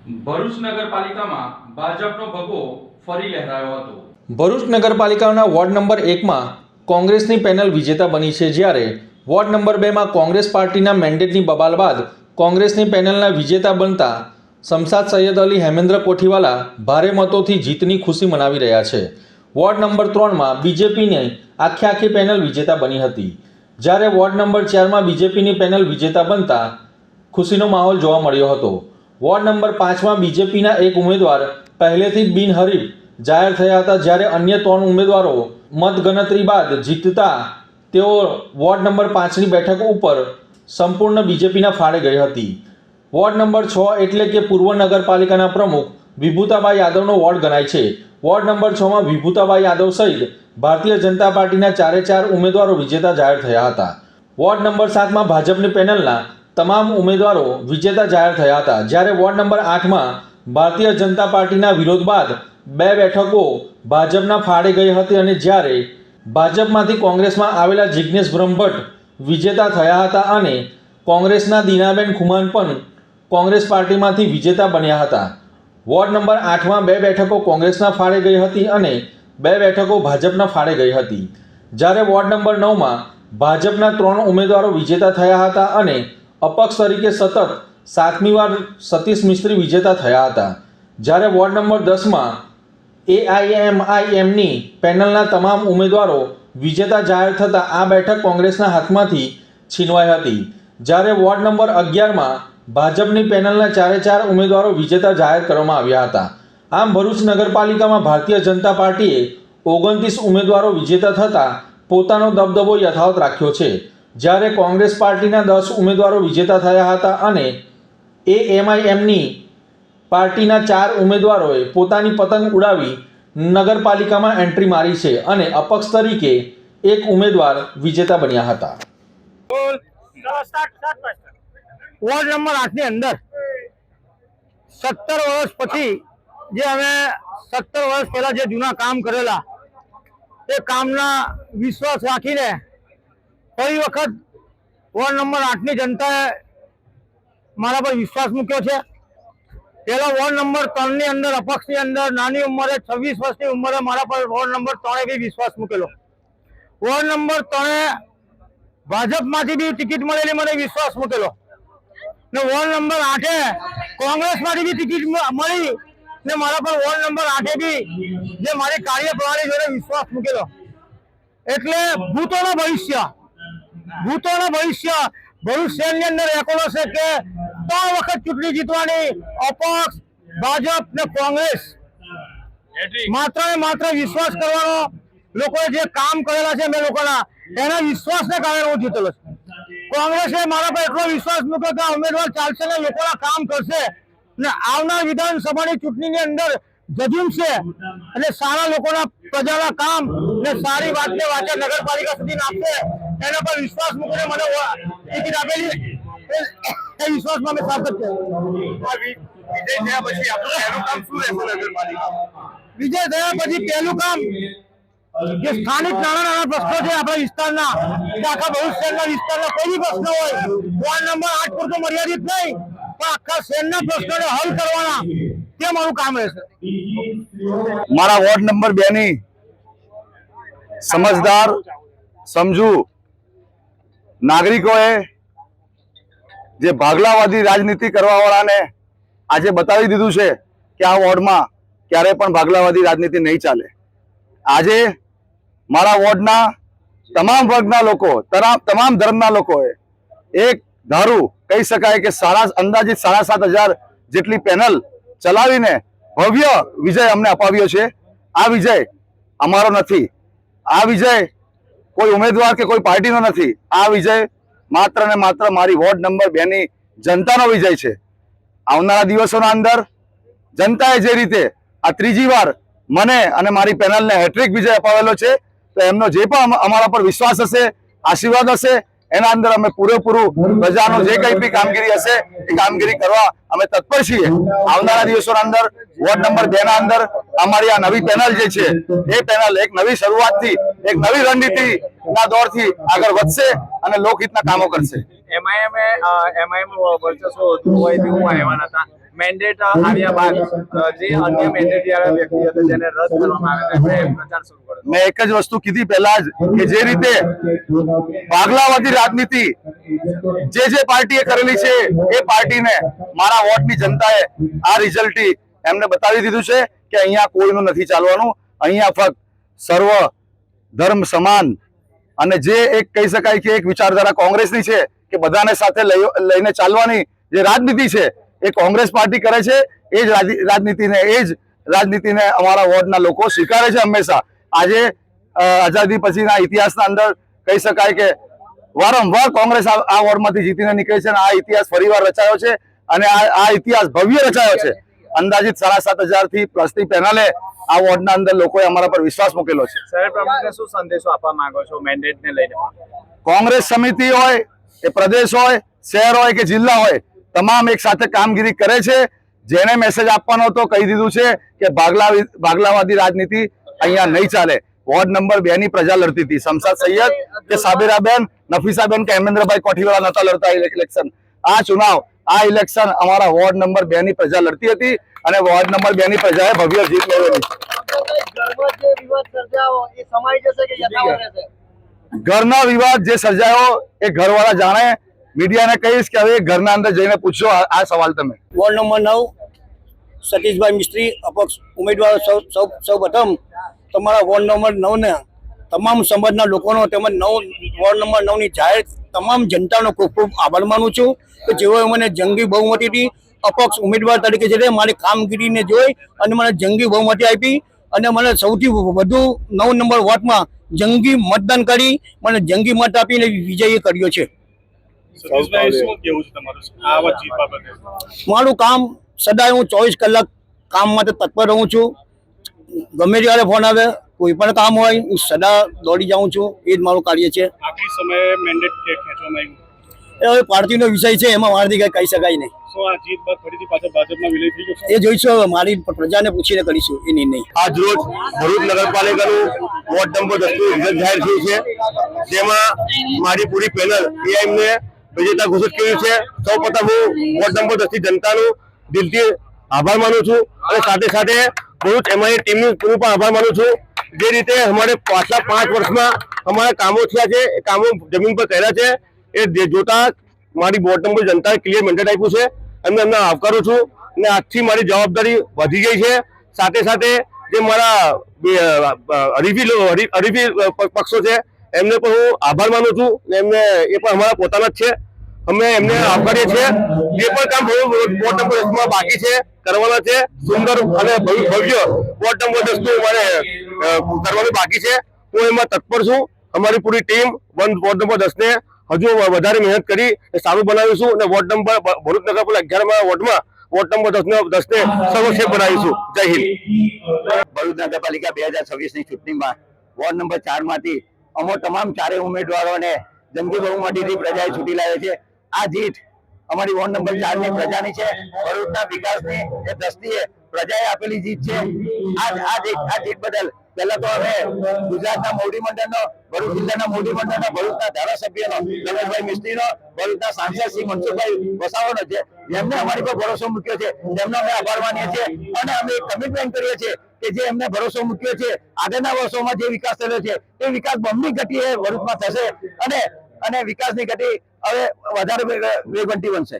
ભરૂચ નગરપાલિકામાં ભાજપનો ભગવો ફરી લહેરાયો હતો। ભરૂચ નગરપાલિકાના વોર્ડ નંબર 1માં કોંગ્રેસની પેનલ વિજેતા બની છે, જ્યારે વોર્ડ નંબર 2માં કોંગ્રેસ પાર્ટીના મેન્ડેટની બબાલ બાદ કોંગ્રેસની પેનલના વિજેતા બનતા શમશાદ સૈયદ અલી હેમેન્દ્ર કોઠીવાલા ભારે મતોથી જીતની ખુશી મનાવી રહ્યા છે। વોર્ડ નંબર 3માં બીજેપીની આખી પેનલ વિજેતા બની હતી, જ્યારે વોર્ડ નંબર 4માં બીજેપીની પેનલ વિજેતા બનતા ખુશીનો માહોલ જોવા મળ્યો હતો। વોર્ડ નંબર 5માં બીજેપીના એક ઉમેદવાર પહેલેથી જ બિનહરીફ જાહેર થયા હતા, જ્યારે અન્ય 3 ઉમેદવારો મતગણતરી બાદ જીતતા તેઓ વોર્ડ નંબર 5ની બેઠક ઉપર સંપૂર્ણ બીજેપીના ફાળે ગઈ હતી। વોર્ડ નંબર 6 એટલે કે પૂર્વ નગરપાલિકાના પ્રમુખ વિભૂતાબા યાદવનો વોર્ડ ગણાય છે। વોર્ડ નંબર 6માં વિભૂતાબા યાદવ સહિત ભારતીય જનતા પાર્ટીના 4 ઉમેદવારો વિજેતા જાહેર થયા હતા। વોર્ડ નંબર 7માં ભાજપની પેનલના તમામ ઉમેદવારો વિજેતા જાહેર થયા હતા, જ્યારે વોર્ડ નંબર 8માં ભારતીય જનતા પાર્ટીના વિરોધ બાદ 2 બેઠકો ભાજપના ફાળે ગઈ હતી, અને જ્યારે ભાજપમાંથી કોંગ્રેસમાં આવેલા જિગ્નેશ બ્રહ્મભટ્ટ વિજેતા થયા હતા અને કોંગ્રેસના દીનાબેન ખુમાન પણ કોંગ્રેસ પાર્ટીમાંથી વિજેતા બન્યા હતા। વોર્ડ નંબર 8માં 2 બેઠકો કોંગ્રેસના ફાળે ગઈ હતી અને 2 બેઠકો ભાજપના ફાળે ગઈ હતી, જ્યારે વોર્ડ નંબર 9માં ભાજપના 3 ઉમેદવારો વિજેતા થયા હતા અને અપક્ષ તરીકે સતત 7મી વાર સતીશ મિસ્ત્રી વિજેતા થયા હતા, જ્યારે વોર્ડ નંબર 10માં AIMIMની પેનલના તમામ ઉમેદવારો વિજેતા જાહેર થતાં આ બેઠક કોંગ્રેસના હાથમાંથી છીનવાઈ હતી, જ્યારે વોર્ડ નંબર 11માં ભાજપની પેનલના 4 ઉમેદવારો વિજેતા જાહેર કરવામાં આવ્યા હતા। આમ ભરૂચ નગરપાલિકામાં ભારતીય જનતા પાર્ટીએ 29 ઉમેદવારો વિજેતા થતાં પોતાનો દબદબો યથાવત રાખ્યો છે, જ્યારે કોંગ્રેસ પાર્ટીના 10 ઉમેદવારો વિજેતા થયા હતા અને AIMIMની પાર્ટીના 4 ઉમેદવારોએ પોતાની પતંગ ઉડાવી નગરપાલિકામાં એન્ટ્રી મારી છે અને અપક્ષ તરીકે 1 ઉમેદવાર વિજેતા બન્યા હતા। વોર્ડ નંબર 8 ની અંદર 17 વર્ષ પછી જે અમે 17 વર્ષ પહેલા જે જૂના કામ કરેલા એ કામના વિશ્વાસ રાખીને ફરી વખત વોર્ડ નંબર 8 ની જનતાએ મારા પર વિશ્વાસ મૂક્યો છે। પેલા વોર્ડ નંબર 3 ની અંદર અપક્ષની અંદર નાની ઉંમરે 26 વર્ષની ઉંમરે મારા પર વોર્ડ નંબર 3 બી વિશ્વાસ મૂકેલો। વોર્ડ નંબર 3 ભાજપમાંથી બી ટિકિટ મળેલી મને વિશ્વાસ મૂકેલો ને વોર્ડ નંબર 8 કોંગ્રેસમાંથી બી ટિકિટ મળી ને મારા પર વોર્ડ નંબર 8 બી જે મારી કાર્યપ્રણાલી જોડે વિશ્વાસ મૂકેલો। એટલે ભૂતોનું ભવિષ્ય ભરૂચ શહેરની અંદર રેકોર્ડો છે કે 3 વખત ચૂંટણી જીતવાની અપક્ષ ભાજપ ને કોંગ્રેસ માત્ર ને માત્ર વિશ્વાસ કરવાનો, લોકોએ જે કામ કરેલા છે મેં લોકોના એના વિશ્વાસને કારણે હું જીતેલો છું। કોંગ્રેસે મારા પર એટલો વિશ્વાસ મૂક્યો કે ઉમેદવાર ચાલશે ને લોકોના કામ કરશે ને આવનાર વિધાનસભાની ચૂંટણીની અંદર જજુમશે અને સારા લોકોના પ્રજાના કામ ને સારી વાતને વાચા નગરપાલિકા સુધી નાખશે, એના પર વિશ્વાસ મૂકીને મને ટિકિટ આપેલી એ વિશ્વાસમાં અમે સાર્થક છે। વિજય થયા પછી પહેલું કામ જે સ્થાનિક નાના પ્રશ્નો છે આપણા વિસ્તારના, આખા ભરૂચ શહેરના વિસ્તારના કોઈ બી પ્રશ્ન હોય વોર્ડ નંબર 8 પૂરતો મર્યાદિત નહીં પણ આખા શહેરના પ્રશ્નોને હલ કરવાના તે મારું કામ રહેશે। મારા વોર્ડ નંબર 2 ની સમજદાર સમજુ નાગરિકોએ જે ભાગલાવાદી રાજનીતિ કરવા વાળાને આજે બતાવી દીધું છે કે આ વોર્ડમાં ક્યારે પણ ભાગલાવાદી રાજનીતિ નહીં ચાલે। આજે મારા વોર્ડના તમામ વર્ગના લોકો, તમામ ધર્મના લોકોએ એક ધારું કહી શકાય કે અંદાજિત 7,500 જેટલી પેનલ ચલાવીને ભવ્ય વિજય અમને અપાવ્યો છે। આ વિજય અમારો નથી, આ વિજય કોઈ ઉમેદવાર કે કોઈ પાર્ટીનો નથી, આ વિજય માત્ર ને માત્ર મારી વોર્ડ નંબર 2 ની જનતાનો વિજય છે। આવનારા દિવસોના અંદર જનતાએ જે રીતે આ 3જી વાર મને અને મારી પેનલને હેટ્રિક વિજય અપાવેલો છે, તો એમનો જે પણ અમારા પર વિશ્વાસ હશે, આશીર્વાદ હશે, એના અંદર અમે પૂરેપૂરું પ્રજાનો જે કંઈ બી કામગીરી હશે એ કામગીરી કરવા અમે તત્પર છીએ। આવનારા દિવસોના અંદર વોર્ડ નંબર 2 ના અંદર અમારી આ નવી પેનલ જે છે એ પેનલ એક નવી શરૂઆતથી, એક નવી રણનીતિના દોરથી આગળ વધશે અને લોકહિતના કામો કરશે। એમઆઈએમ વર્ચસ્વ હતું હોય તેવું આવ્યા હતા, મેન્ડેટ આવ્યા બાદ જે અન્ય મેન્ડેટ વાળા વ્યક્તિ હતા જેને રદ કરવામાં આવ્યા એમણે પ્રચાર શરૂ કર્યો. મેં એક જ વસ્તુ કીધી પહેલા જ કે જે રીતે ભાગલાવાદી રાજનીતિ જે પાર્ટીએ કરેલી છે એ પાર્ટીને મારા વોટની જનતાએ આ રિઝલ્ટથી એમને બતાવી દીધું છે કે અહીંયા કોઈનું નથી ચાલવાનું. અહીંયા ફક્ત સર્વ ધર્મ સમાન અને જે એક કહી શકાય કે એક વિચારધારા કોંગ્રેસની છે કે બધાને સાથે લઈને ચાલવાની જે રાજનીતિ છે એ કોંગ્રેસ પાર્ટી કરે છે. એ જ રાજનીતિને અમારા વોર્ડના લોકો સ્વીકારે છે હંમેશા. આજે આઝાદી પછીના ઇતિહાસના અંદર કહી શકાય કે વારંવાર કોંગ્રેસ આ વોર્ડમાંથી જીતીને નીકળે છે અને આ ઇતિહાસ ફરીવાર રચાયો છે અને આ ઇતિહાસ ભવ્ય રચાયો છે. અંદાજિત 7,500 થી પ્લસની પેનલે આ વોર્ડના અંદર લોકોએ અમારા પર વિશ્વાસ મૂકેલો છે. શહેર પ્રમુખને શું સંદેશો આપવા માંગો છો મેન્ડેટને લઈને? કોંગ્રેસ સમિતિ હોય કે પ્રદેશ હોય, શહેર હોય કે જિલ્લા હોય, તમામ એક સાથે કામગીરી કરે છે. જેને મેસેજ આપવાનો હતો કહી દીધું છે કે ભાગલાવાદી રાજનીતિ અહીંયા નહીં ચાલે. વોર્ડ નંબર 2 ની પ્રજા લડતી હતી. શમશાદ સૈયદ કે સાબિરાબેન, નફીસાબેન કે હેમેન્દ્રભાઈ કોઠીવાલા નતા લડતા ઇલેક્શન. આ ઇલેક્શન અમારા વોર્ડ નંબર 2 ની પ્રજા લડતી હતી અને વોર્ડ નંબર 2 ની પ્રજાએ ભવ્ય જીત મેળવેલી. ઘરના વિવાદ જે સર્જાયો એ ઘરવાળા જાણે. મીડિયાને કહીશ કે હવે ઘરના અંદર જઈને પૂછો આ સવાલ તમે. વોર્ડ નંબર 9 સતીશભાઈ મિસ્ત્રી અપક્ષ ઉમેદવાર. સૌ પ્રથમ તમારા વોર્ડ નંબર 9 ને તમામ સમાજના લોકોનો તેમજ વોર્ડ નંબર 9 ની જાહેર તમામ જનતાનો ખૂબ ખૂબ આભાર માનું છું કે જેઓએ મને જંગી બહુમતીથી અપક્ષ ઉમેદવાર તરીકે છે મારી કામગીરીને જોઈ અને મને જંગી બહુમતી આપી અને મને સૌથી વધુ 9 નંબર વોર્ડમાં જંગી મતદાન કરી મને જંગી મત આપીને વિજયી કર્યો છે. મારું કામ સદાય હું 24 કલાક કામ માટે તત્પર રહું છું. ગમે ત્યારે ફોન આવે, કોઈ પણ કામ હોય હું સદા દોડી જાઉં છું. એ જ મારું કાર્ય છે. આખરી સમયે મેન્ડેટ ખેંચવામાં આવ્યું. એ હવે પાર્ટીનો વિષય છે, એમાં મારાથી કઈ કહી શકાય નહીં. શું આ જીત બાદ ફરીથી પાછો ભાજપમાં વિલય થઈ જશે? એ જોઈશું, હવે મારી પ્રજાને પૂછીને કરીશું એ નિર્ણય. આજ રોજ ભરૂચ નગરપાલિકાનું વોર્ડ નંબર 10 નું રિઝલ્ટ જાહેર થયું છે, જેમાં મારી પૂરી પેનલ એઆઈએમને વિજેતા ઘોષિત કર્યું છે. સૌ પ્રથમ હું વોર્ડ નંબર 10 ની જનતાનું દિલથી આભાર માનું છું અને સાથે સાથે ભરૂચ એમઆઈ ટીમનું પણ આભાર માનું છું. જે રીતે અમારે પાછલા 5 વર્ષમાં અમારા કામો થયા છે, એ કામો જમીન પર કર્યા છે, એ જોતા મારી વોર્ડ નંબર જનતાએ ક્લિયર મેન્ડેટ આપ્યું છે. એમને આવકારું છું અને આજથી મારી જવાબદારી વધી ગઈ છે. સાથે સાથે જે મારા હરીફી પક્ષો છે એમને પણ હું આભાર માનું છું. એમને એ પણ અમારા પોતાના જ છે. અમે એમને આવકારીએ છીએ. જે પણ કામ વોર્ડ નંબર 10 માં બાકી છે કરવાના છે, સુંદર અને ભવ્ય વોર્ડ નંબર 10 નું મારે કરવાનું બાકી છે. હું એમાં તત્પર છું. અમારી પૂરી ટીમ વોર્ડ નંબર 10 ને હજુ વધારે મહેનત કરી સારું બનાવીશું અને વોર્ડ નંબર ભરૂચ નગરપાલિકા 11મા વોર્ડમાં વોર્ડ નંબર 10 ને સર્વશ્રેષ્ઠ બનાવીશું. જય હિન્દ. ભરૂચ નગરપાલિકા 2026 ની ચૂંટણીમાં વોર્ડ નંબર 4 માંથી અમો તમામ 4 ઉમેદવારોને જંગી બહુમતીથી પ્રજાએ ચૂંટી લાવે છે. આ જીત અમારી વોર્ડ નંબર 4 ની પ્રજાની છે. ભરૂચના વિકાસની એ દ્રષ્ટિએ પ્રજાએ આપેલી જીત છે. આ જીત બદલ પહેલા તો અમે ગુજરાતના મોવડી મંડળનો, ભરૂચ જિલ્લાના મોવડી મંડળના, ભરૂચના ધારાસભ્યનો રમેશભાઈ મિસ્ત્રીનો, ભરૂચના સાંસદ શ્રી મનસુખભાઈ વસાવાનો છે, જેમને અમારી પર ભરોસો મૂક્યો છે, તેમનો અમે આભાર માનીએ છીએ અને અમે એક કમિટમેન્ટ કરીએ છીએ કે જે એમને ભરોસો મૂક્યો છે આગળના વર્ષોમાં જે વિકાસ થયો છે તે વિકાસ બમણી ગતિએ ભરૂચમાં થશે અને વિકાસની ગતિ હવે વધારે વેગવંતી બનશે.